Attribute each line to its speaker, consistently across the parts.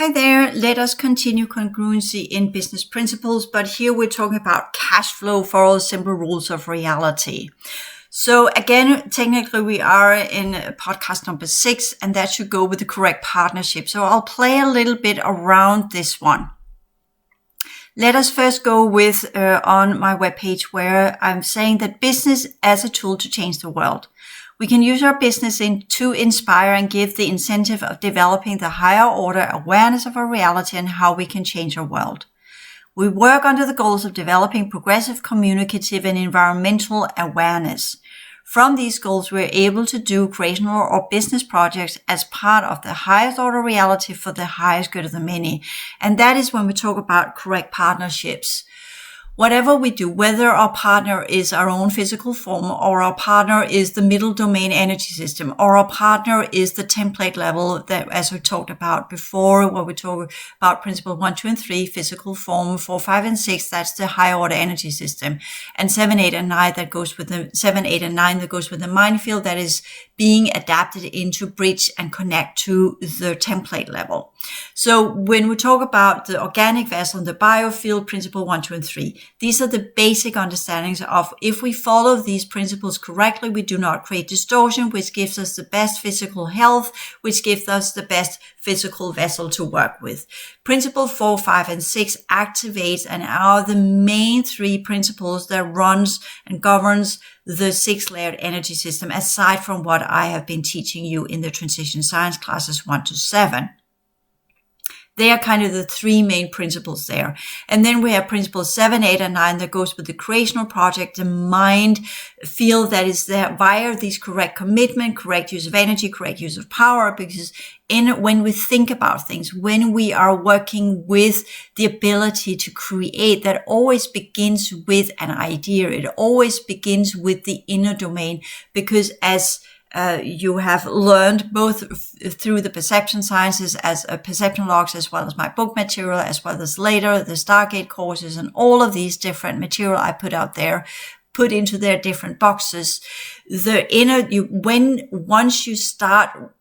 Speaker 1: Hi there. Let us continue congruency in business principles, but here we're talking about cash flow for all simple rules of reality. So again, technically we are in podcast number 6, and that should go with the correct partnership. So I'll play a little bit around this one. Let us first go with on my webpage where I'm saying that business as a tool to change the world. We can use our business to inspire and give the incentive of developing the higher order awareness of our reality and how we can change our world. We work under the goals of developing progressive, communicative, and environmental awareness. From these goals, we're able to do creational or business projects as part of the highest order reality for the highest good of the many. And that is when we talk about correct partnerships. Whatever we do, whether our partner is our own physical form, or our partner is the middle domain energy system, or our partner is the template level that, as we talked about before, where we talk about principle 1, 2, and 3, physical form, 4, 5, and 6, that's the higher order energy system, and 7, 8, and 9, that goes with the 7, 8, and 9, that goes with the minefield that is being adapted into bridge and connect to the template level. So when we talk about the organic vessel and the biofield, principle 1, 2, and 3, these are the basic understandings of if we follow these principles correctly, we do not create distortion, which gives us the best physical health, which gives us the best physical vessel to work with. Principle 4, 5, and 6 activates and are the main 3 principles that runs and governs the 6-layered energy system, aside from what I have been teaching you in the transition science classes 1 to 7. They are kind of the 3 main principles there. And then we have principles 7, 8, and 9 that goes with the creational project, the mind field that is there via these correct commitment, correct use of energy, correct use of power, because when we think about things, when we are working with the ability to create, that always begins with an idea. It always begins with the inner domain, because as you have learned both through the perception sciences as perception logs, as well as my book material, as well as later the Stargate courses and all of these different material I put out there, put into their different boxes. The inner, once you start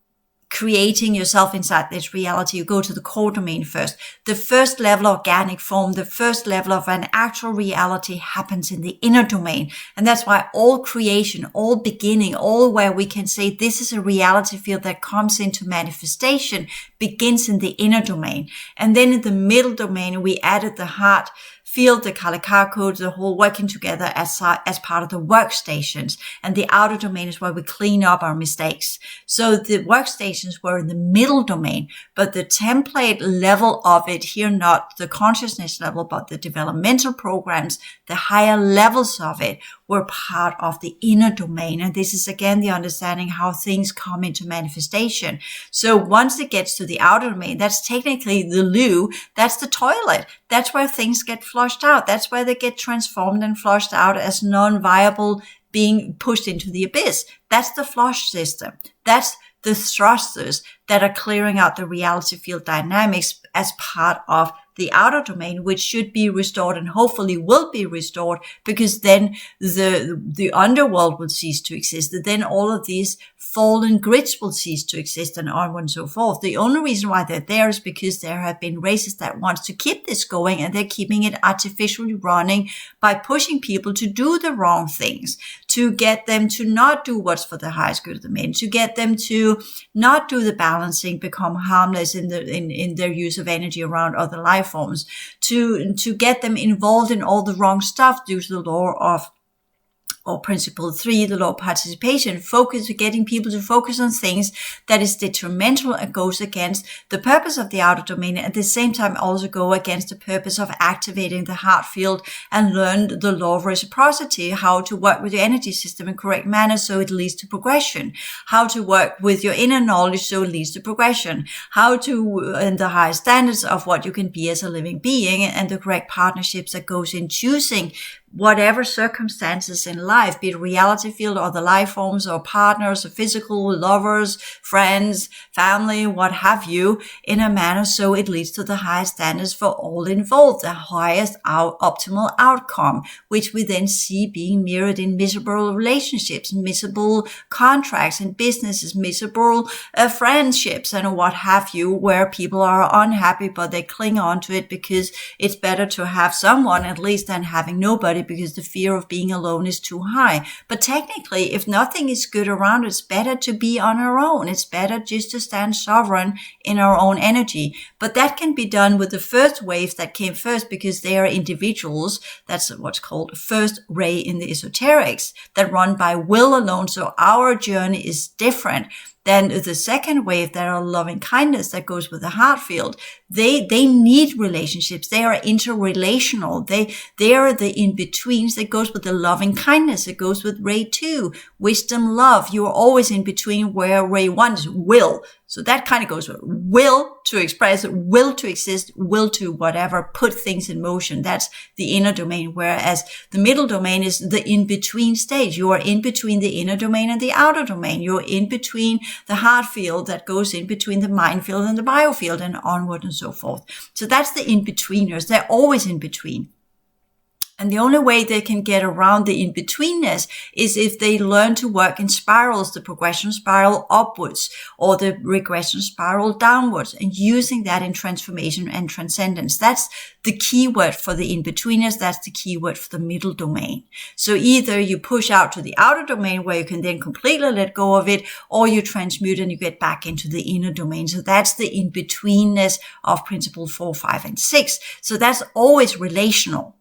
Speaker 1: creating yourself inside this reality, you go to the core domain first. The first level of organic form, the first level of an actual reality happens in the inner domain. And that's why all creation, all beginning, all where we can say this is a reality field that comes into manifestation begins in the inner domain. And then in the middle domain, we added the heart field, the Kalakar code, the whole working together as part of the workstations. And the outer domain is where we clean up our mistakes. So the workstations were in the middle domain, but the template level of it here, not the consciousness level, but the developmental programs, the higher levels of it were part of the inner domain. And this is again the understanding how things come into manifestation. So once it gets to the outer domain, that's technically the loo, that's the toilet. That's where things get flushed out. That's where they get transformed and flushed out as non-viable being pushed into the abyss. That's the flush system. That's the thrusters that are clearing out the reality field dynamics as part of the outer domain, which should be restored and hopefully will be restored, because then the underworld will cease to exist. Then all of these fallen grids will cease to exist, and on and so forth. The only reason why they're there is because there have been races that want to keep this going, and they're keeping it artificially running by pushing people to do the wrong things, to get them to not do what's for the highest good of the men, to get them to not do the balancing, become harmless in their use of energy around other life forms, to get them involved in all the wrong stuff due to the law of, or principle 3, the law of participation, getting people to focus on things that is detrimental and goes against the purpose of the outer domain, and at the same time also go against the purpose of activating the heart field and learn the law of reciprocity, how to work with your energy system in correct manner so it leads to progression, how to work with your inner knowledge so it leads to progression, how to, and the higher standards of what you can be as a living being, and the correct partnerships that goes in choosing whatever circumstances in life, be it reality field or the life forms or partners or physical, lovers, friends, family, what have you, in a manner so it leads to the highest standards for all involved, the highest optimal outcome, which we then see being mirrored in miserable relationships, miserable contracts in businesses, miserable friendships and what have you, where people are unhappy, but they cling on to it because it's better to have someone at least than having nobody, because the fear of being alone is too high. But technically, if nothing is good around, it's better to be on our own. It's better just to stand sovereign in our own energy. But that can be done with the first waves that came first, because they are individuals. That's what's called first ray in the esoterics, that run by will alone. So our journey is different. Then the second wave, that are loving kindness, that goes with the heart field. They need relationships. They are interrelational. They are the in-betweens that goes with the loving kindness. It goes with ray 2, wisdom, love. You are always in between, where ray 1 is will. So that kind of goes with will to express, will to exist, will to whatever, put things in motion. That's the inner domain. Whereas the middle domain is the in-between stage. You are in between the inner domain and the outer domain. You're in between the heart field that goes in between the mind field and the biofield, and onward and so forth. So that's the in-betweeners. They're always in between. And the only way they can get around the in-betweenness is if they learn to work in spirals, the progression spiral upwards or the regression spiral downwards, and using that in transformation and transcendence. That's the key word for the in-betweeners. That's the key word for the middle domain. So either you push out to the outer domain, where you can then completely let go of it, or you transmute and you get back into the inner domain. So that's the in-betweenness of principle 4, 5, and 6. So that's always relational.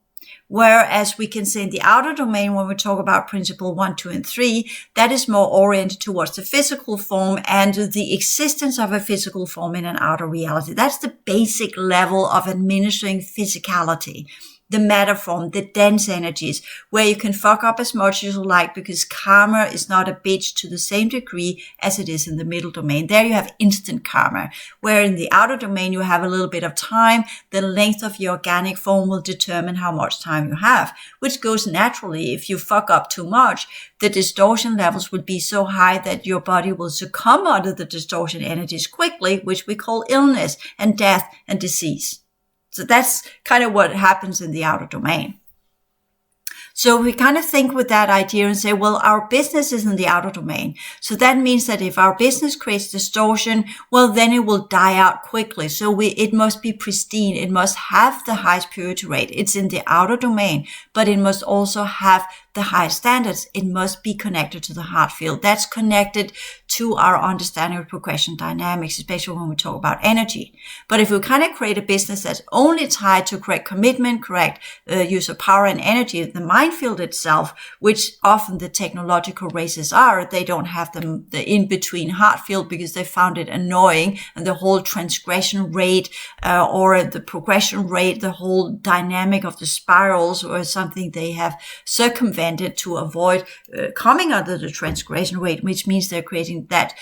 Speaker 1: Whereas we can say in the outer domain, when we talk about principle 1, 2, and 3, that is more oriented towards the physical form and the existence of a physical form in an outer reality. That's the basic level of administering physicality. The matter form, the dense energies, where you can fuck up as much as you like, because karma is not a bitch to the same degree as it is in the middle domain. There you have instant karma, where in the outer domain you have a little bit of time. The length of your organic form will determine how much time you have, which goes naturally. If you fuck up too much, the distortion levels would be so high that your body will succumb under the distortion energies quickly, which we call illness and death and disease. So that's kind of what happens in the outer domain. So we kind of think with that idea and say, well, our business is in the outer domain. So that means that if our business creates distortion, well, then it will die out quickly. So it must be pristine. It must have the highest purity rate. It's in the outer domain, but it must also have the high standards. It must be connected to the heart field. That's connected to our understanding of progression dynamics, especially when we talk about energy. But if we kind of create a business that's only tied to correct commitment, correct use of power and energy, the mind field itself, which often the technological races are, they don't have the in-between heart field because they found it annoying, and the whole transgression rate or the progression rate, the whole dynamic of the spirals, or something they have circumvented to avoid coming under the transgression rate, which means they're creating that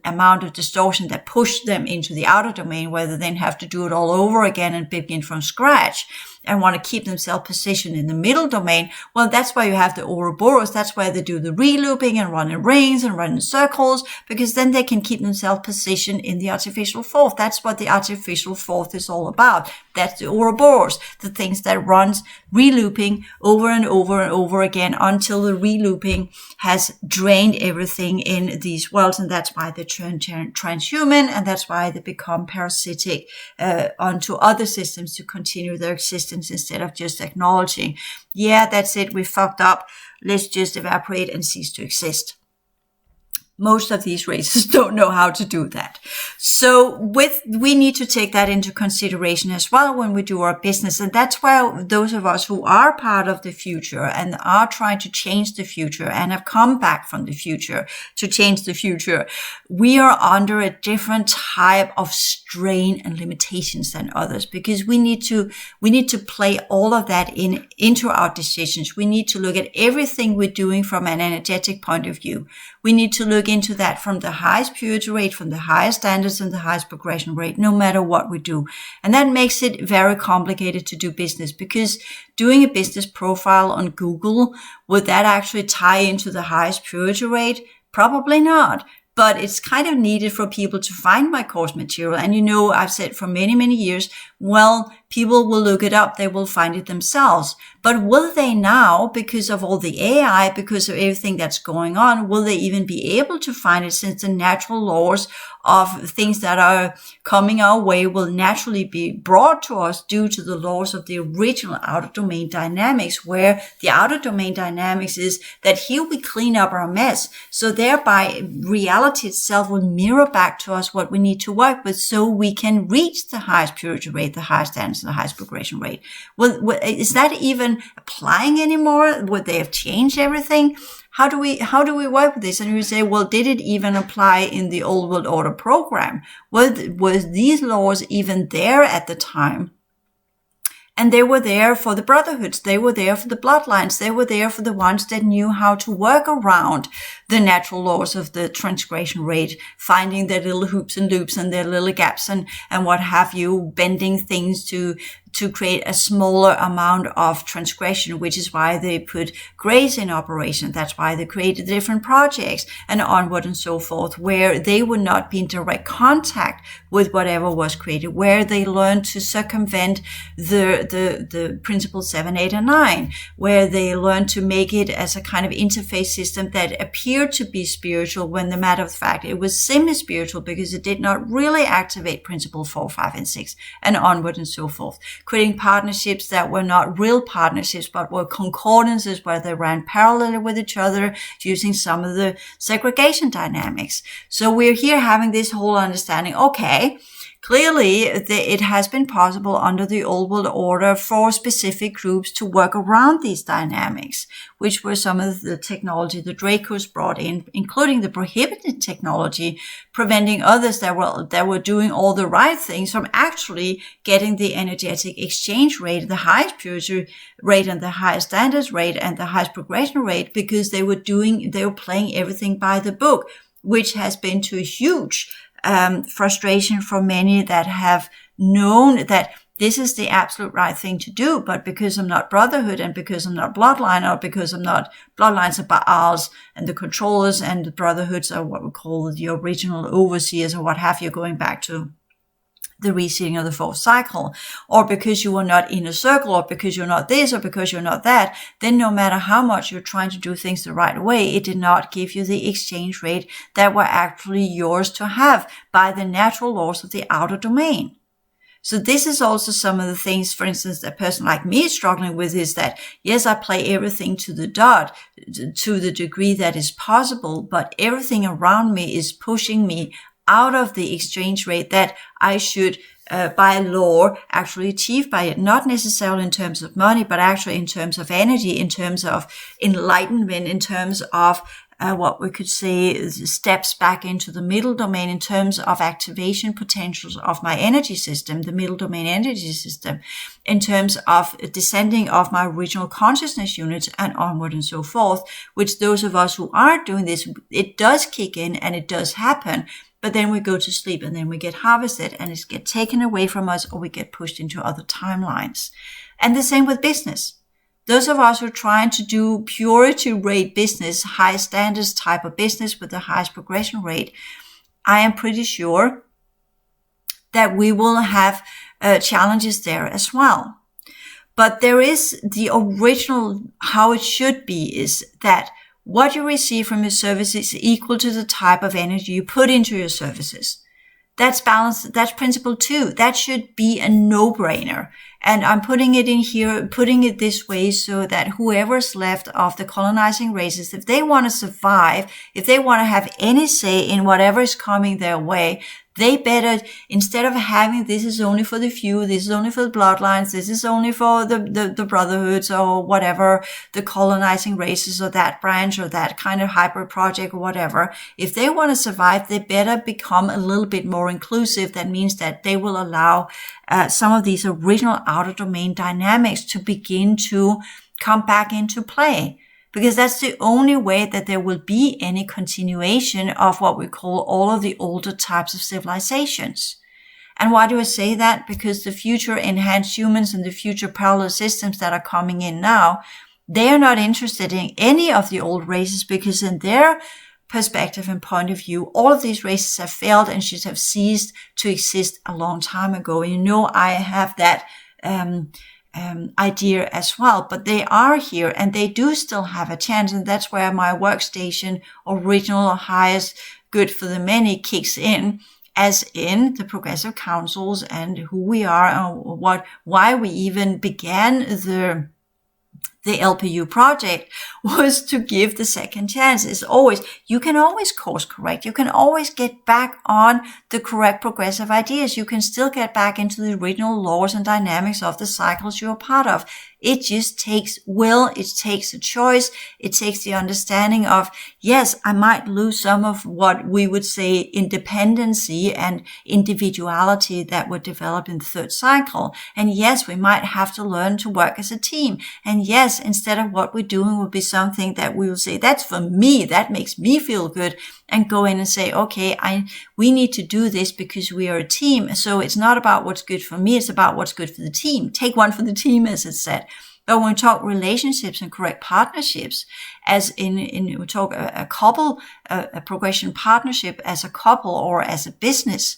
Speaker 1: amount of distortion that pushed them into the outer domain, where they then have to do it all over again and begin from scratch, and want to keep themselves positioned in the middle domain. Well, that's why you have the Ouroboros. That's why they do the relooping and run in rings and run in circles, because then they can keep themselves positioned in the artificial fourth. That's what the artificial fourth is all about. That's the Ouroboros, the things that runs relooping over and over and over again until the relooping has drained everything in these worlds. And that's why they turn transhuman, and that's why they become parasitic onto other systems to continue their existence, instead of just acknowledging, yeah, that's it, we fucked up, let's just evaporate and cease to exist. Most of these races don't know how to do that. So we need to take that into consideration as well when we do our business. And that's why those of us who are part of the future and are trying to change the future and have come back from the future to change the future, we are under a different type of strain and limitations than others, because we need to play all of that into our decisions. We need to look at everything we're doing from an energetic point of view. We need to look into that from the highest purity rate, from the highest standards and the highest progression rate, no matter what we do. And that makes it very complicated to do business, because doing a business profile on Google, would that actually tie into the highest purity rate? Probably not. But it's kind of needed for people to find my course material. And I've said for many, many years, well, people will look it up. They will find it themselves. But will they now, because of all the AI, because of everything that's going on, will they even be able to find it, since the natural laws of things that are coming our way will naturally be brought to us due to the laws of the original outer domain dynamics, where the outer domain dynamics is that here we clean up our mess. So thereby reality itself will mirror back to us what we need to work with, so we can reach the highest purity rate, the highest standards, and the highest progression rate. Well, is that even applying anymore? Would they have changed everything? How do we work with this? And you say, well, did it even apply in the old world order program? Was these laws even there at the time? And they were there for the brotherhoods. They were there for the bloodlines. They were there for the ones that knew how to work around the natural laws of the transgression rate, finding their little hoops and loops and their little gaps and what have you, bending things to create a smaller amount of transgression, which is why they put grace in operation. That's why they created different projects and onward and so forth, where they would not be in direct contact with whatever was created, where they learned to circumvent the principle 7, 8, and 9, where they learned to make it as a kind of interface system that appeared to be spiritual, when the matter of fact it was semi-spiritual, because it did not really activate principle 4, 5, and 6, and onward and so forth. Creating partnerships that were not real partnerships, but were concordances where they ran parallel with each other, using some of the segregation dynamics. So we're here having this whole understanding, okay, clearly it has been possible under the old world order for specific groups to work around these dynamics, which were some of the technology the Dracos brought in, including the prohibited technology, preventing others that were doing all the right things from actually getting the energetic exchange rate, the highest purity rate and the highest standards rate and the highest progression rate, because they were playing everything by the book, which has been to a huge frustration for many that have known that this is the absolute right thing to do, but because I'm not brotherhood, and because I'm not bloodline, or because I'm not bloodlines of Baals and the controllers, and the brotherhoods are what we call the original overseers or what have you, going back to the reseeding of the fourth cycle, or because you are not in a circle, or because you're not this, or because you're not that, then no matter how much you're trying to do things the right way, it did not give you the exchange rate that were actually yours to have by the natural laws of the outer domain. So this is also some of the things, for instance, a person like me is struggling with, is that, yes, I play everything to the dot, to the degree that is possible, but everything around me is pushing me out of the exchange rate that I should, by law, actually achieve by it. Not necessarily in terms of money, but actually in terms of energy, in terms of enlightenment, in terms of what we could say steps back into the middle domain, in terms of activation potentials of my energy system, the middle domain energy system, in terms of descending of my original consciousness units and onward and so forth, which those of us who are doing this, it does kick in and it does happen. But then we go to sleep and then we get harvested and it gets taken away from us, or we get pushed into other timelines. And the same with business. Those of us who are trying to do purity rate business, high standards type of business with the highest progression rate, I am pretty sure that we will have challenges there as well. But there is the original, how it should be, is that what you receive from your services is equal to the type of energy you put into your services. That's balance. That's principle 2. That should be a no-brainer. And I'm putting it in here, putting it this way so that whoever's left of the colonizing races, if they want to survive, if they want to have any say in whatever is coming their way, they better, instead of having this is only for the few, this is only for the bloodlines, this is only for the brotherhoods or whatever, the colonizing races or that branch or that kind of hybrid project or whatever, if they want to survive, they better become a little bit more inclusive. That means that they will allow some of these original outer domain dynamics to begin to come back into play. because that's the only way that there will be any continuation of what we call all of the older types of civilizations. And why do I say that? Because the future enhanced humans and the future parallel systems that are coming in now, they are not interested in any of the old races, because in their perspective and point of view, all of these races have failed and should have ceased to exist a long time ago. And I have that idea as well, but they are here and they do still have a chance. And that's where my workstation, original or highest good for the many, kicks in, as in the progressive councils and who we are and why we even began the LPU project was to give the second chance. You can always course correct. You can always get back on the correct progressive ideas. You can still get back into the original laws and dynamics of the cycles you're part of. It just takes will. It takes a choice. It takes the understanding of, yes, I might lose some of what we would say independency and individuality that were developed in the third cycle. And yes, we might have to learn to work as a team. And yes, instead of what we're doing will be something that we will say, that's for me, that makes me feel good, and go in and say, okay, we need to do this because we are a team. So it's not about what's good for me, it's about what's good for the team. Take one for the team, as it's said. But when we talk relationships and correct partnerships, as in we talk a couple, a progression partnership as a couple or as a business.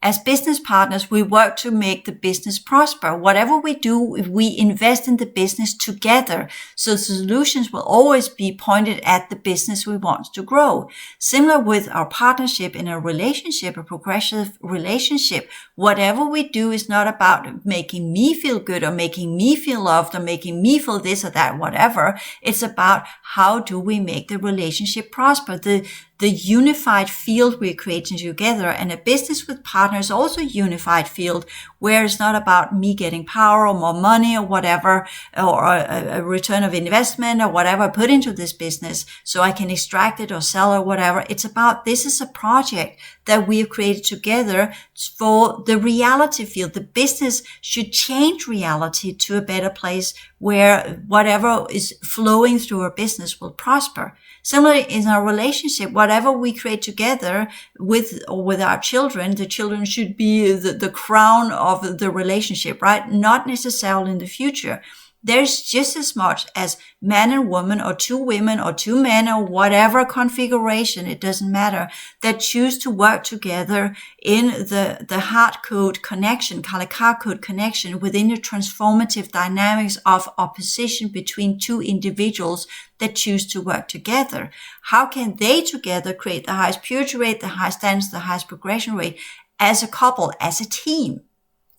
Speaker 1: As business partners, we work to make the business prosper. Whatever we do, we invest in the business together. So the solutions will always be pointed at the business we want to grow. Similar with our partnership in a relationship, a progressive relationship, whatever we do is not about making me feel good or making me feel loved or making me feel this or that, whatever. It's about how do we make the relationship prosper, the unified field we're creating together. And a business with partners also a unified field where it's not about me getting power or more money or whatever, or a return of investment or whatever I put into this business so I can extract it or sell or whatever. It's about, this is a project that we have created together for the reality field. The business should change reality to a better place where whatever is flowing through our business will prosper. Similarly, in our relationship, whatever we create together with our children, the children should be the crown of the relationship, right? Not necessarily in the future. There's just as much as man and woman or two women or two men or whatever configuration, it doesn't matter, that choose to work together in the heart code connection, Kalika code connection within the transformative dynamics of opposition between two individuals that choose to work together. How can they together create the highest purity rate, the highest standards, the highest progression rate as a couple, as a team?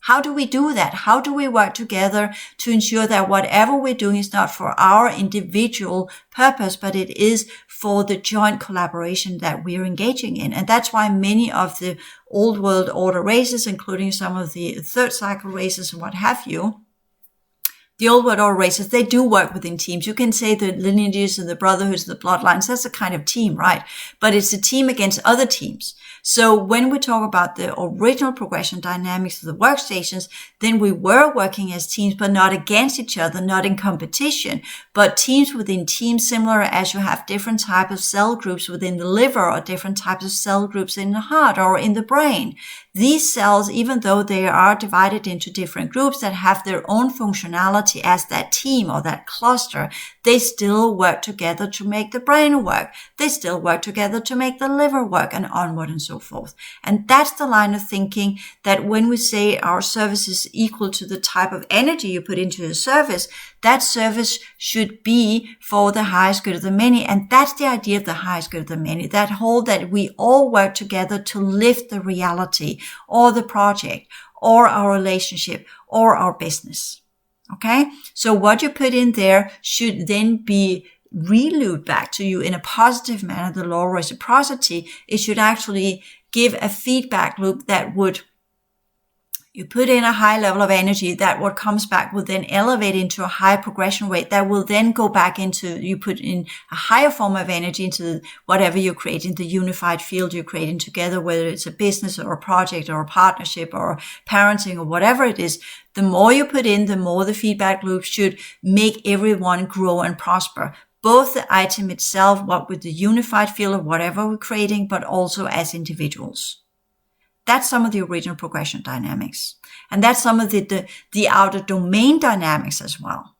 Speaker 1: How do we do that? How do we work together to ensure that whatever we're doing is not for our individual purpose, but it is for the joint collaboration that we're engaging in? And that's why many of the old world order races, including some of the third cycle races and what have you, the old world order races, they do work within teams. You can say the lineages and the brotherhoods and the bloodlines, that's a kind of team, right? But it's a team against other teams. So when we talk about the original progression dynamics of the workstations, then we were working as teams, but not against each other, not in competition, but teams within teams, similar as you have different types of cell groups within the liver or different types of cell groups in the heart or in the brain. These cells, even though they are divided into different groups that have their own functionality as that team or that cluster, they still work together to make the brain work. They still work together to make the liver work, and onward and so forth. And that's the line of thinking that when we say our service is equal to the type of energy you put into the service, that service should be for the highest good of the many. And that's the idea of the highest good of the many, that whole that we all work together to lift the reality or the project or our relationship or our business. Okay. So what you put in there should then be relooped back to you in a positive manner. The law of reciprocity, it should actually give a feedback loop that would You put in a high level of energy, that what comes back will then elevate into a high progression rate that will then go back into, you put in a higher form of energy into whatever you're creating, the unified field you're creating together, whether it's a business or a project or a partnership or parenting or whatever it is. The more you put in, the more the feedback loop should make everyone grow and prosper. Both the item itself, what with the unified field of whatever we're creating, but also as individuals. That's some of the original progression dynamics. And that's some of the outer domain dynamics as well.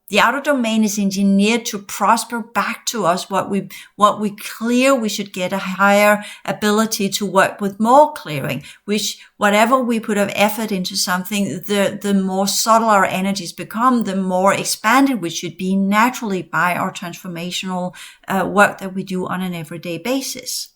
Speaker 1: The outer domain is engineered to prosper back to us what we clear. We should get a higher ability to work with more clearing, which whatever we put of effort into something, the more subtle our energies become, the more expanded we should be naturally by our transformational work that we do on an everyday basis.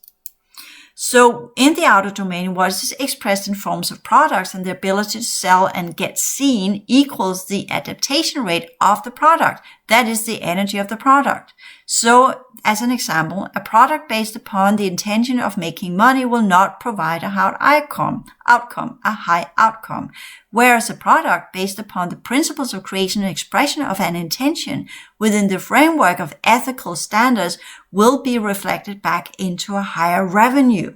Speaker 1: So in the outer domain, what is expressed in forms of products and the ability to sell and get seen equals the adaptation rate of the product. That is the energy of the product. So as an example, a product based upon the intention of making money will not provide a high outcome. Whereas a product based upon the principles of creation and expression of an intention within the framework of ethical standards will be reflected back into a higher revenue.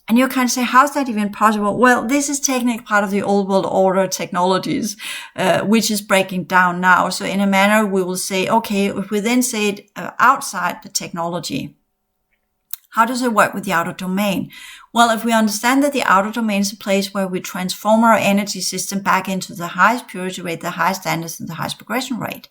Speaker 1: And you kind of say, how's that even possible? Well, this is technically part of the old world order technologies, which is breaking down now. So in a manner, we will say, okay, if we then say it outside the technology, how does it work with the outer domain? Well, if we understand that the outer domain is a place where we transform our energy system back into the highest purity rate, the highest standards, and the highest progression rate,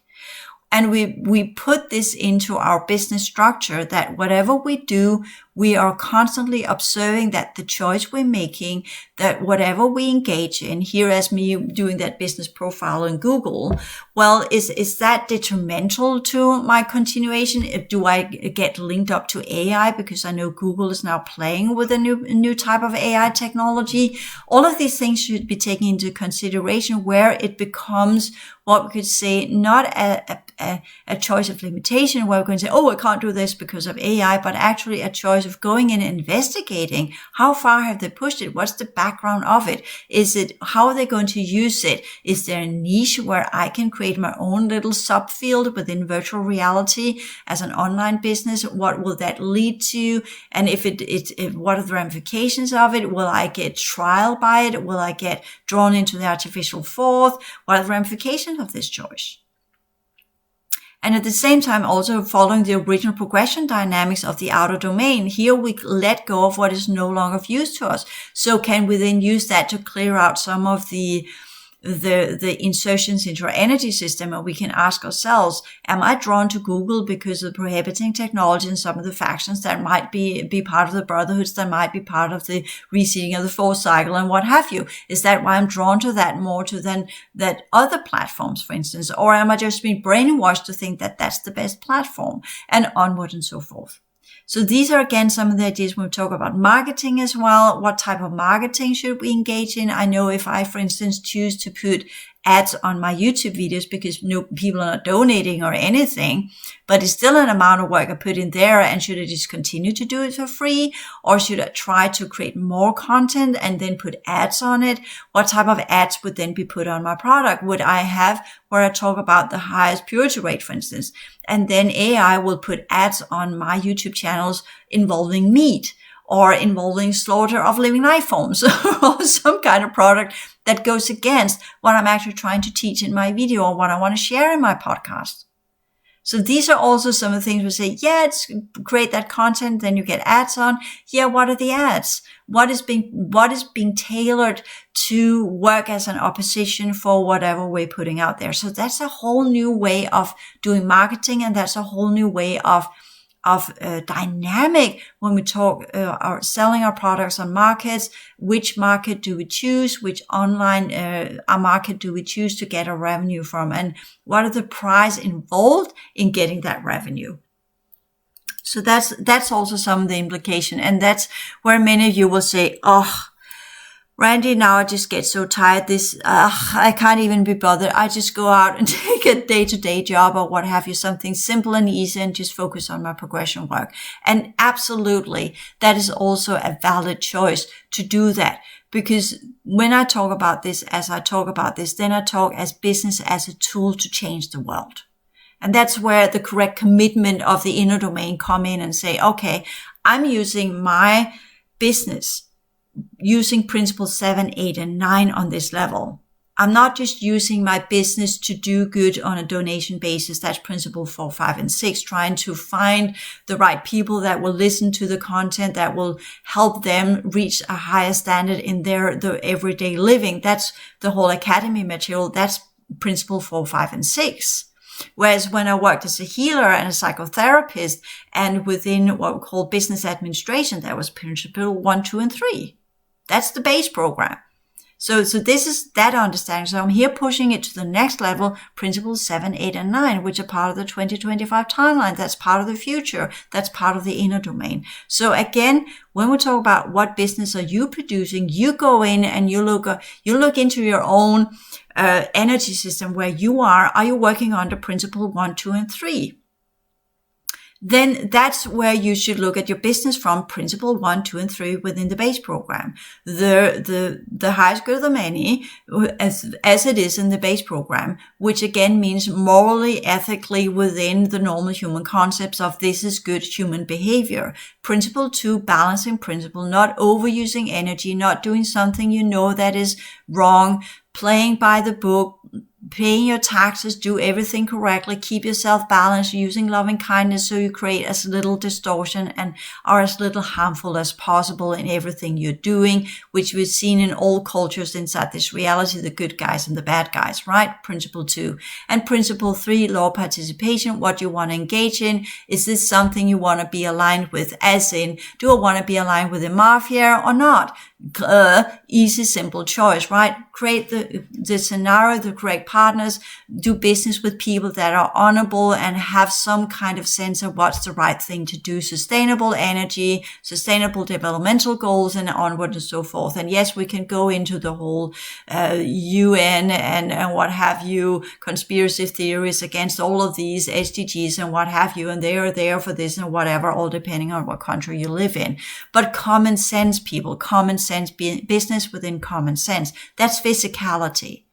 Speaker 1: and we put this into our business structure, that whatever we do, we are constantly observing that the choice we're making, that whatever we engage in, here as me doing that business profile in Google, well, is that detrimental to my continuation? Do I get linked up to AI because I know Google is now playing with a new type of AI technology? All of these things should be taken into consideration, where it becomes what we could say not a choice of limitation, where we're going to say, oh, I can't do this because of AI, but actually a choice of going in and investigating how far have they pushed it? What's the background of it? How are they going to use it? Is there a niche where I can create my own little subfield within virtual reality as an online business? What will that lead to? And if what are the ramifications of it? Will I get trial by it? Will I get drawn into the artificial fourth? What are the ramifications of this choice? And at the same time, also following the original progression dynamics of the outer domain, here we let go of what is no longer of use to us. So can we then use that to clear out some of the insertions into our energy system? And we can ask ourselves, am I drawn to Google because of prohibiting technology and some of the factions that might be part of the brotherhoods, that might be part of the reseeding of the force cycle and what have you? Is that why I'm drawn to that more than that other platforms, for instance? Or am I just being brainwashed to think that that's the best platform, and onward and so forth? So these are, again, some of the ideas when we talk about marketing as well. What type of marketing should we engage in? I know if I, for instance, choose to put ads on my YouTube videos because no people are not donating or anything, but it's still an amount of work I put in there. And should I just continue to do it for free, or should I try to create more content and then put ads on it? What type of ads would then be put on my product? Would I have where I talk about the highest purity rate, for instance, and then AI will put ads on my YouTube channels involving meat, or involving slaughter of living life forms, or some kind of product that goes against what I'm actually trying to teach in my video or what I want to share in my podcast. So these are also some of the things we say, yeah, it's create that content, then you get ads on. Yeah, what are the ads? What is being tailored to work as an opposition for whatever we're putting out there? So that's a whole new way of doing marketing, and that's a whole new way of dynamic when we talk selling our products on markets. Which market do we choose? Which online market do we choose to get our revenue from? And what are the price involved in getting that revenue? So that's also some of the implication. And that's where many of you will say, oh, Randy, now I just get so tired. I can't even be bothered. I just go out and take a day-to-day job or what have you, something simple and easy, and just focus on my progression work. And absolutely, that is also a valid choice to do that. Because when I talk about this, then I talk as business as a tool to change the world. And that's where the correct commitment of the inner domain come in and say, okay, I'm using my business using principles 7, 8, and 9 on this level. I'm not just using my business to do good on a donation basis. That's principle 4, 5, and 6, trying to find the right people that will listen to the content that will help them reach a higher standard in their everyday living. That's the whole academy material. That's principle 4, 5, and 6. Whereas when I worked as a healer and a psychotherapist and within what we call business administration, that was principle 1, 2, and 3. That's the base program. So this is that understanding. So I'm here pushing it to the next level, principles 7, 8, and 9, which are part of the 2025 timeline. That's part of the future. That's part of the inner domain. So again, when we talk about what business are you producing, you go in and you look into your own energy system where you are. Are you working under principle 1, 2, and 3? Then that's where you should look at your business from principle 1, 2, and 3 within the base program. The highest good of the many, as it is in the base program, which again means morally, ethically within the normal human concepts of this is good human behavior. Principle 2, balancing principle, not overusing energy, not doing something you know that is wrong, playing by the book, paying your taxes, do everything correctly, keep yourself balanced, using loving kindness so you create as little distortion and are as little harmful as possible in everything you're doing, which we've seen in all cultures inside this reality, the good guys and the bad guys, right? Principle 2. And principle 3, law participation, what you want to engage in. Is this something you want to be aligned with? As in, do I want to be aligned with the mafia or not? Easy, simple choice, right? Create the scenario, the correct partners, do business with people that are honorable and have some kind of sense of what's the right thing to do. Sustainable energy, sustainable developmental goals, and onward and so forth. And yes, we can go into the whole UN and what have you, conspiracy theories against all of these SDGs and what have you, and they are there for this and whatever, all depending on what country you live in. But common sense, people, common sense, business within common sense. That's physicality.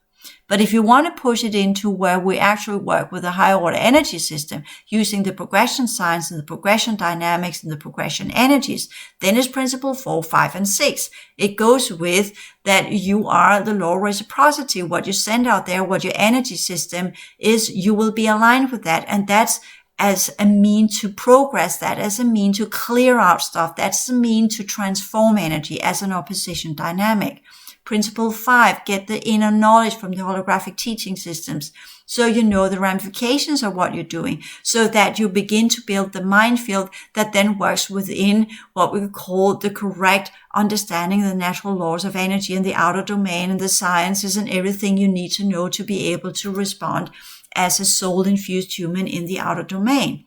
Speaker 1: But if you want to push it into where we actually work with a higher order energy system using the progression science and the progression dynamics and the progression energies, then it's principle 4, 5, and 6. It goes with that you are the law of reciprocity. What you send out there, what your energy system is, you will be aligned with that. And that's as a mean to progress, that as a mean to clear out stuff. That's a mean to transform energy as an opposition dynamic. Principle 5, get the inner knowledge from the holographic teaching systems. So you know the ramifications of what you're doing so that you begin to build the mind field that then works within what we call the correct understanding of the natural laws of energy and the outer domain and the sciences and everything you need to know to be able to respond as a soul-infused human in the outer domain.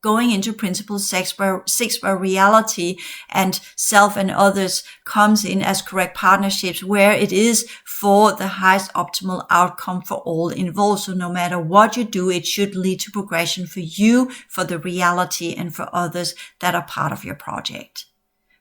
Speaker 1: Going into principle 6 where reality and self and others comes in as correct partnerships, where it is for the highest optimal outcome for all involved. So no matter what you do, it should lead to progression for you, for the reality, and for others that are part of your project.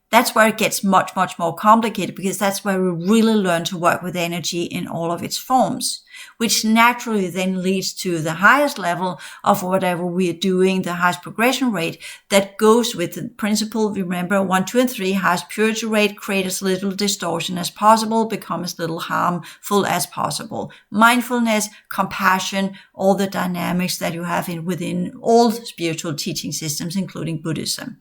Speaker 1: That's where it gets much, much more complicated, because that's where we really learn to work with energy in all of its forms, which naturally then leads to the highest level of whatever we are doing, the highest progression rate that goes with the principle. Remember, 1, 2, and 3, highest purity rate, create as little distortion as possible, become as little harmful as possible. Mindfulness, compassion, all the dynamics that you have within all spiritual teaching systems, including Buddhism.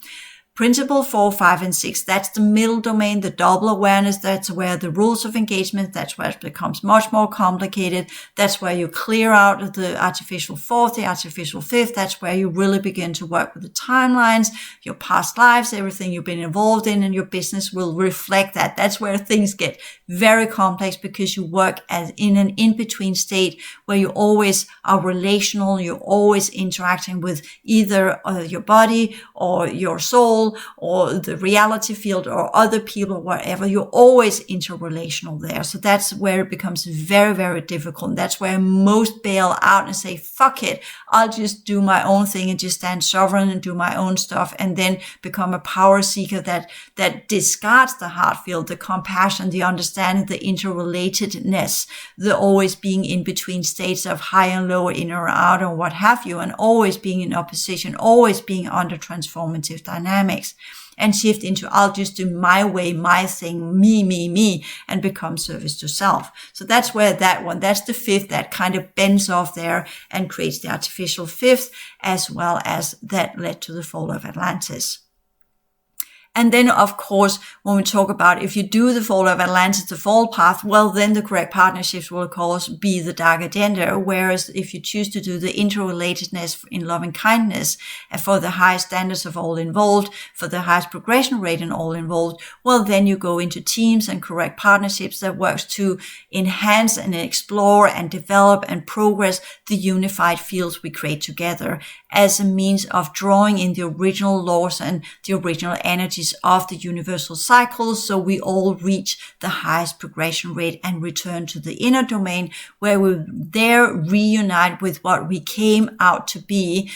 Speaker 1: Principle 4, 5, and 6, that's the middle domain, the double awareness. That's where the rules of engagement, that's where it becomes much more complicated. That's where you clear out the artificial fourth, the artificial fifth. That's where you really begin to work with the timelines, your past lives, everything you've been involved in, and your business will reflect that. That's where things get very complex, because you work as in an in-between state where you always are relational, you're always interacting with either your body or your soul principle or the reality field or other people, whatever, you're always interrelational there. So that's where it becomes very, very difficult. That's where most bail out and say, fuck it, I'll just do my own thing and just stand sovereign and do my own stuff, and then become a power seeker that discards the heart field, the compassion, the understanding, the interrelatedness, the always being in between states of high and low, inner or outer, what have you, and always being in opposition, always being under transformative dynamics, and shift into I'll just do my way, my thing, me, and become service to self. So that's where that's the fifth that kind of bends off there and creates the artificial fifth, as well as that led to the fall of Atlantis. And then, of course, when we talk about if you do the fall of Atlantis, the fall path, well, then the correct partnerships will, of course, be the dark agenda. Whereas if you choose to do the interrelatedness in loving kindness and for the highest standards of all involved, for the highest progression rate in all involved, well, then you go into teams and correct partnerships that works to enhance and explore and develop and progress the unified fields we create together as a means of drawing in the original laws and the original energies of the universal cycles, so we all reach the highest progression rate and return to the inner domain, where we there reunite with what we came out to be.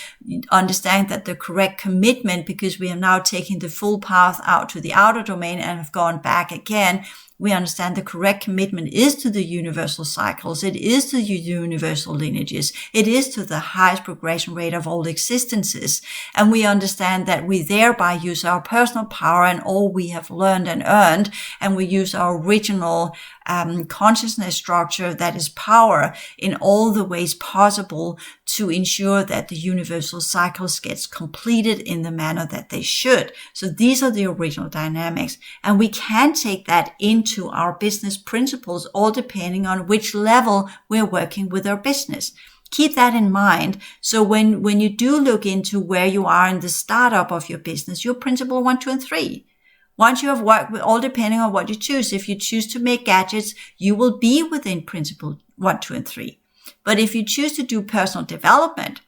Speaker 1: Understand that the correct commitment, because we are now taking the full path out to the outer domain and have gone back again, we understand the correct commitment is to the universal cycles. It is to the universal lineages. It is to the highest progression rate of all existences. And we understand that we thereby use our personal power and all we have learned and earned, and we use our original consciousness structure, that is power, in all the ways possible to ensure that the universal cycles gets completed in the manner that they should. So these are the original dynamics, and we can take that into our business principles, all depending on which level we're working with our business. Keep that in mind. So when you do look into where you are in the startup of your business, your principle 1, 2, and 3. Once you have worked with, all depending on what you choose. If you choose to make gadgets, you will be within principle 1, 2, and 3. But if you choose to do personal development,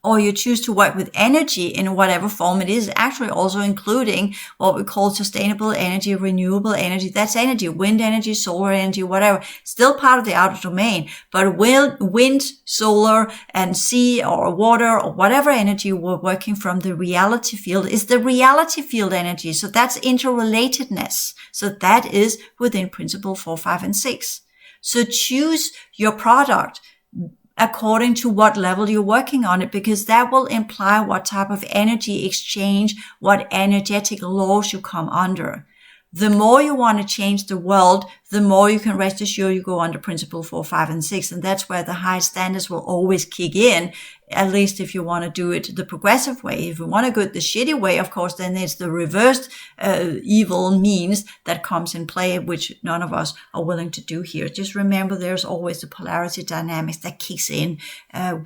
Speaker 1: or you choose to work with energy in whatever form it is, actually also including what we call sustainable energy, renewable energy. That's energy, wind energy, solar energy, whatever. Still part of the outer domain, but wind, solar, and sea or water or whatever energy we're working from, the reality field is the reality field energy. So that's interrelatedness. So that is within principle 4, 5, and 6. So choose your product according to what level you're working on it, because that will imply what type of energy exchange, what energetic laws you come under. The more you want to change the world, the more you can rest assured you go under principle 4, 5, and 6. And that's where the high standards will always kick in, at least if you want to do it the progressive way. If you want to go the shitty way, of course, then it's the reversed evil means that comes in play, which none of us are willing to do here. Just remember, there's always the polarity dynamics that kicks in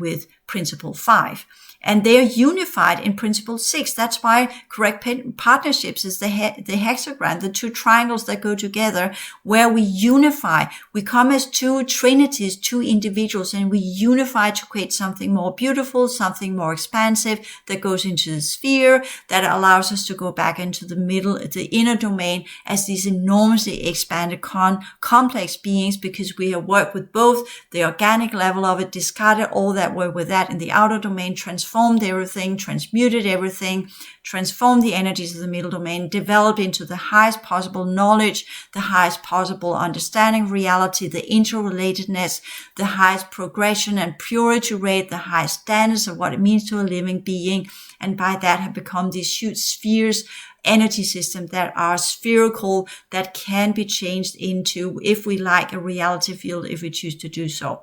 Speaker 1: with principle 5. And they're unified in principle 6. That's why correct partnerships is the hexagram, the two triangles that go together, where we unify. We come as two trinities, two individuals, and we unify to create something more beautiful, something more expansive that goes into the sphere, that allows us to go back into the middle, the inner domain, as these enormously expanded complex beings, because we have worked with both the organic level of it, discarded all that were with that in the outer domain, transformed everything, transmuted everything, transformed the energies of the middle domain, developed into the highest possible knowledge, the highest possible understanding of reality, the interrelatedness, the highest progression and purity rate, the highest standards of what it means to a living being. And by that have become these huge spheres, energy systems that are spherical, that can be changed into, if we like, a reality field, if we choose to do so.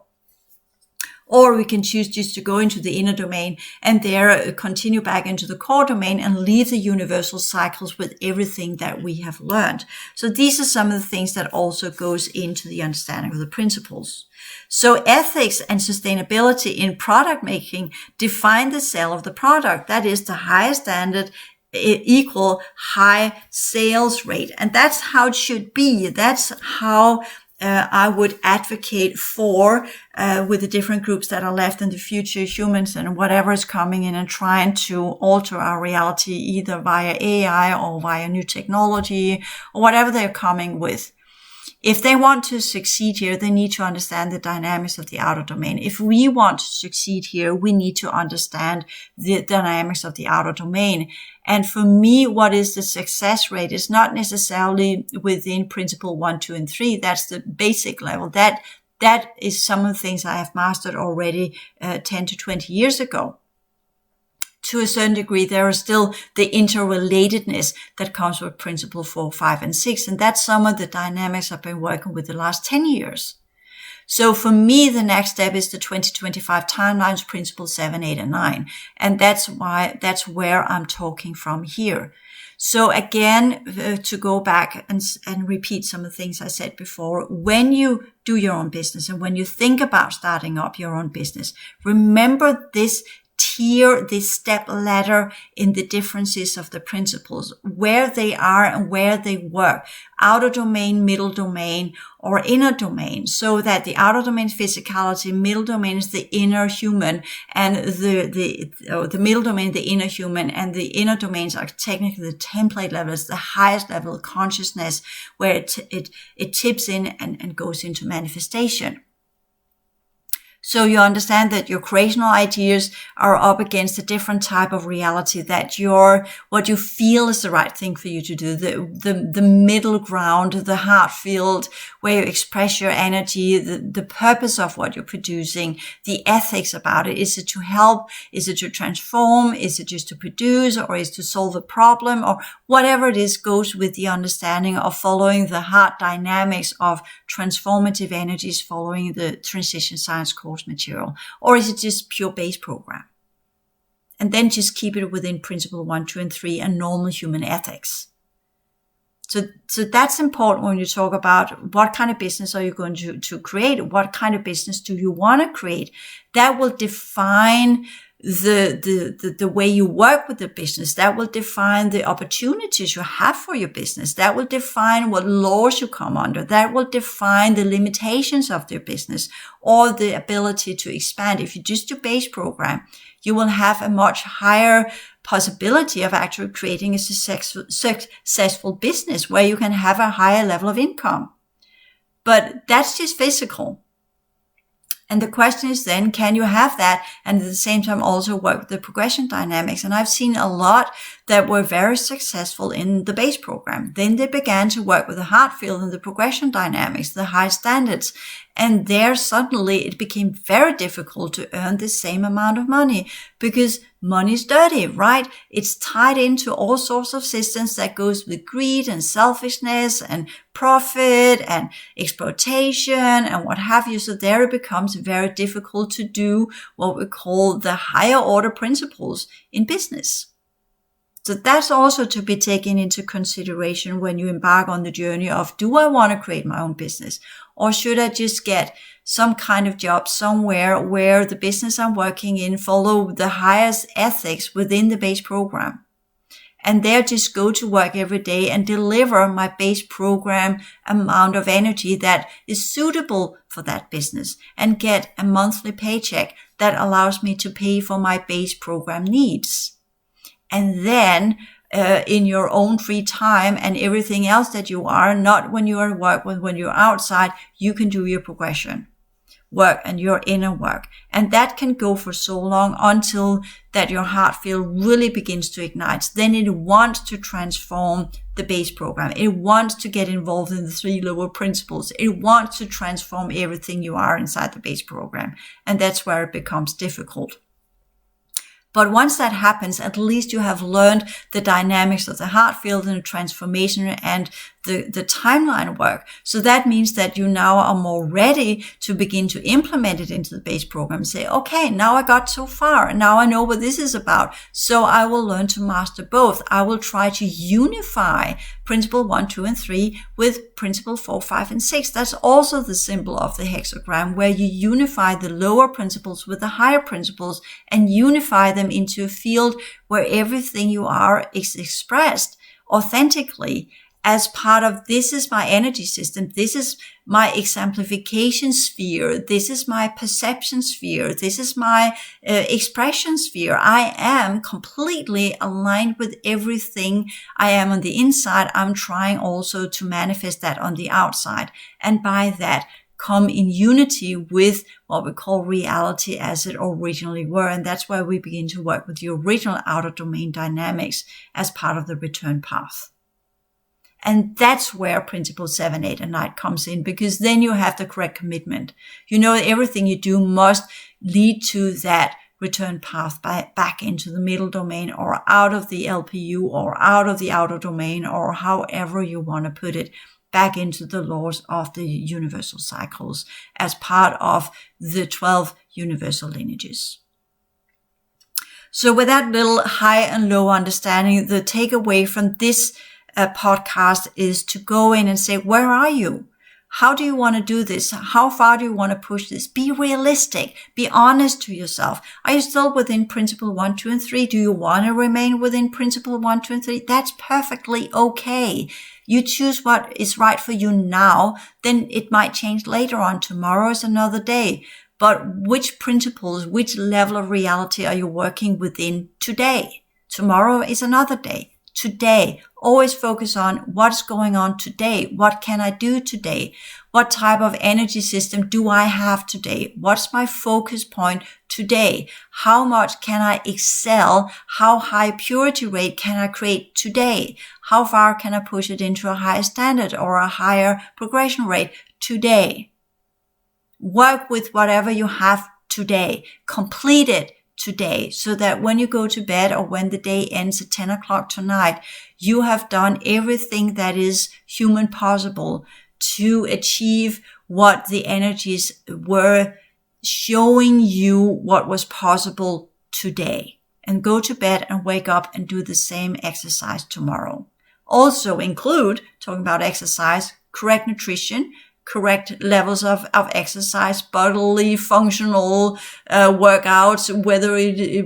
Speaker 1: Or we can choose just to go into the inner domain and there continue back into the core domain and leave the universal cycles with everything that we have learned. So these are some of the things that also goes into the understanding of the principles. So ethics and sustainability in product making define the sale of the product. That is the highest standard equal high sales rate. And that's how it should be. That's how I would advocate for with the different groups that are left in the future, humans and whatever is coming in and trying to alter our reality either via AI or via new technology or whatever they're coming with. If they want to succeed here, they need to understand the dynamics of the outer domain. If we want to succeed here, we need to understand the dynamics of the outer domain. And for me, what is the success rate is not necessarily within principle 1, 2, and 3. That's the basic level. That is some of the things I have mastered already 10 to 20 years ago. To a certain degree, there is still the interrelatedness that comes with principle 4, 5, and 6. And that's some of the dynamics I've been working with the last 10 years. So for me, the next step is the 2025 timelines, principle 7, 8, and 9. And that's where I'm talking from here. So again, to go back and repeat some of the things I said before, when you do your own business and when you think about starting up your own business, remember this tier, this step ladder in the differences of the principles, where they are and where they work, outer domain, middle domain, or inner domain, so that the outer domain is physicality, middle domain is the inner human, and the middle domain, the inner human, and the inner domains are technically the template levels, the highest level of consciousness, where it tips in and goes into manifestation. So you understand that your creational ideas are up against a different type of reality, that what you feel is the right thing for you to do, the middle ground, the heart field, where you express your energy, the purpose of what you're producing, the ethics about it. Is it to help? Is it to transform? Is it just to produce, or is it to solve a problem, or whatever it is goes with the understanding of following the heart dynamics of transformative energies, following the transition science course material, or is it just pure base program? And then just keep it within principle 1, 2, and 3 and normal human ethics. So that's important when you talk about what kind of business are you going to create? What kind of business do you want to create? That will define the way you work with the business. That will define the opportunities you have for your business. That will define what laws you come under. That will define the limitations of your business or the ability to expand. If you just do base program, you will have a much higher possibility of actually creating a successful business where you can have a higher level of income. But that's just physical. And the question is then, can you have that and at the same time also work with the progression dynamics? And I've seen a lot that were very successful in the base program. Then they began to work with the heart field and the progression dynamics, the high standards. And there suddenly it became very difficult to earn the same amount of money because money is dirty, right? It's tied into all sorts of systems that goes with greed and selfishness and profit and exploitation and what have you. So there it becomes very difficult to do what we call the higher order principles in business. So that's also to be taken into consideration when you embark on the journey of, do I want to create my own business? Or should I just get some kind of job somewhere where the business I'm working in follow the highest ethics within the base program? And there just go to work every day and deliver my base program amount of energy that is suitable for that business and get a monthly paycheck that allows me to pay for my base program needs. And then in your own free time and everything else that you are, not when you are at work, but when you're outside, you can do your progression work and your inner work. And that can go for so long until that your heart field really begins to ignite. Then it wants to transform the base program. It wants to get involved in the 3 lower principles. It wants to transform everything you are inside the base program. And that's where it becomes difficult. But once that happens, at least you have learned the dynamics of the heart field and the transformation and the timeline work. So that means that you now are more ready to begin to implement it into the base program. Say, okay, now I got so far. Now I know what this is about. So I will learn to master both. I will try to unify principle 1, 2, and 3 with principle 4, 5, and 6. That's also the symbol of the hexagram, where you unify the lower principles with the higher principles and unify them into a field where everything you are is expressed authentically as part of this is my energy system, this is my exemplification sphere, this is my perception sphere, this is my expression sphere. I am completely aligned with everything I am on the inside. I'm trying also to manifest that on the outside, and by that come in unity with what we call reality as it originally were. And that's why we begin to work with the original outer domain dynamics as part of the return path. And that's where principle 7, 8, and 9 comes in, because then you have the correct commitment. You know, everything you do must lead to that return path back into the middle domain, or out of the LPU, or out of the outer domain, or however you want to put it, back into the laws of the universal cycles as part of the 12 universal lineages. So with that little high and low understanding, the takeaway from this podcast is to go in and say, where are you? How do you want to do this? How far do you want to push this? Be realistic. Be honest to yourself. Are you still within principle 1, 2, and 3? Do you want to remain within principle 1, 2, and 3? That's perfectly okay. You choose what is right for you now. Then it might change later on. Tomorrow is another day. But which principles, which level of reality are you working within today? Tomorrow is another day. Today, always focus on what's going on today. What can I do today? What type of energy system do I have today? What's my focus point today? How much can I excel? How high purity rate can I create today? How far can I push it into a higher standard or a higher progression rate today? Work with whatever you have today. Complete it today, so that when you go to bed or when the day ends at 10 o'clock tonight, you have done everything that is human possible to achieve what the energies were showing you what was possible today. And go to bed and wake up and do the same exercise tomorrow. Also include, talking about exercise, correct nutrition, correct levels of exercise, bodily functional workouts,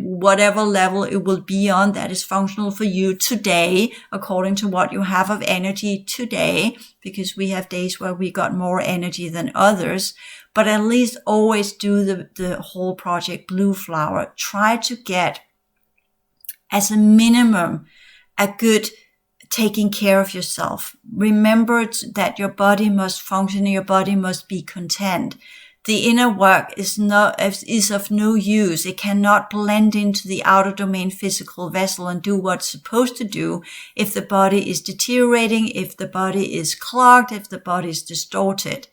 Speaker 1: whatever level it will be on that is functional for you today, according to what you have of energy today, because we have days where we got more energy than others. But at least always do the whole project Blue Flower. Try to get, as a minimum, a good taking care of yourself. Remember that your body must function, your body must be content. The inner work is of no use. It cannot blend into the outer domain physical vessel and do what's supposed to do if the body is deteriorating, if the body is clogged, if the body is distorted.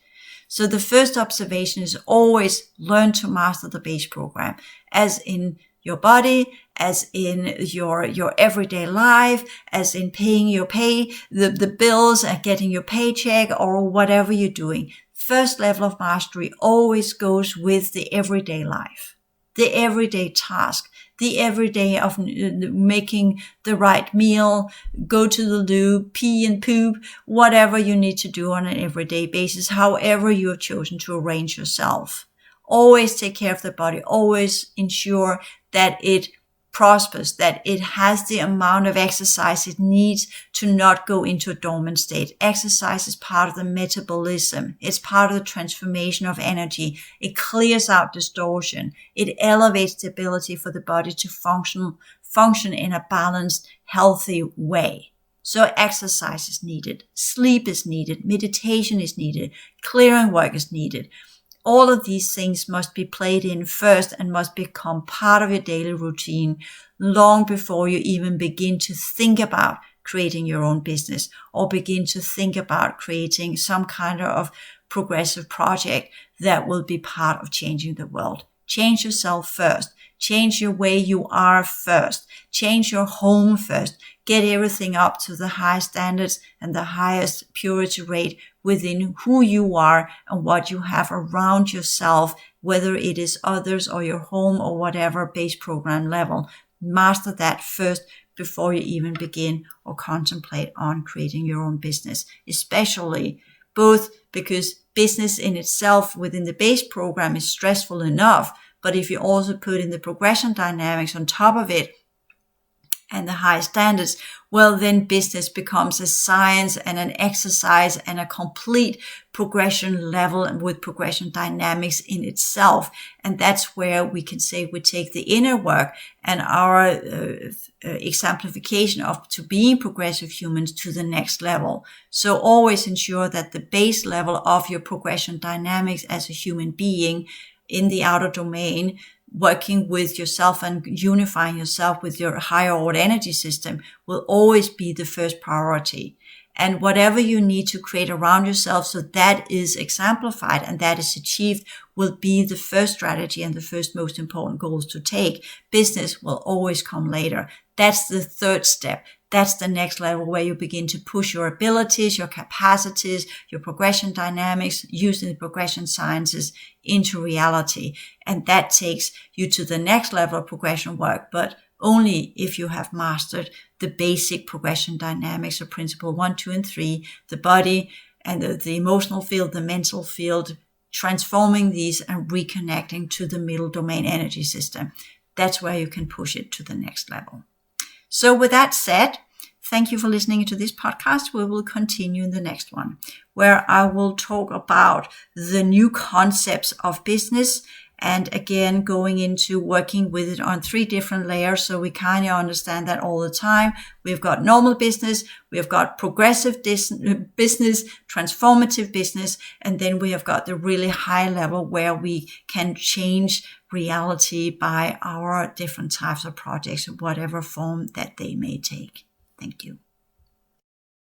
Speaker 1: So the first observation is always learn to master the base program, as in your body, as in your everyday life, as in paying the bills and getting your paycheck or whatever you're doing. First level of mastery always goes with the everyday life, the everyday task, the everyday of making the right meal, go to the loo, pee and poop, whatever you need to do on an everyday basis, however you have chosen to arrange yourself. Always take care of the body. Always ensure that it prospers, that it has the amount of exercise it needs to not go into a dormant state. Exercise is part of the metabolism. It's part of the transformation of energy. It clears out distortion. It elevates the ability for the body to function in a balanced, healthy way. So exercise is needed. Sleep is needed. Meditation is needed. Clearing work is needed. All of these things must be played in first and must become part of your daily routine long before you even begin to think about creating your own business or begin to think about creating some kind of progressive project that will be part of changing the world. Change yourself first. Change your way you are first. Change your home first. Get everything up to the highest standards and the highest purity rate within who you are and what you have around yourself, whether it is others or your home or whatever base program level. Master that first before you even begin or contemplate on creating your own business, especially both because business in itself within the base program is stressful enough, but if you also put in the progression dynamics on top of it, and the high standards, well, then business becomes a science and an exercise and a complete progression level and with progression dynamics in itself. And that's where we can say we take the inner work and our exemplification of to being progressive humans to the next level. So always ensure that the base level of your progression dynamics as a human being in the outer domain, working with yourself and unifying yourself with your higher order energy system, will always be the first priority. And whatever you need to create around yourself so that is exemplified and that is achieved will be the first strategy and the first most important goals to take. Business will always come later. That's the third step. That's the next level where you begin to push your abilities, your capacities, your progression dynamics using the progression sciences into reality. And that takes you to the next level of progression work, but only if you have mastered the basic progression dynamics of principle 1, 2, and 3, the body and the emotional field, the mental field, transforming these and reconnecting to the middle domain energy system. That's where you can push it to the next level. So with that said, thank you for listening to this podcast. We will continue in the next one, where I will talk about the new concepts of business and again, going into working with it on 3 different layers. So we kind of understand that all the time. We've got normal business, we've got progressive business, transformative business, and then we have got the really high level where we can change reality by our different types of projects, whatever form that they may take. Thank you.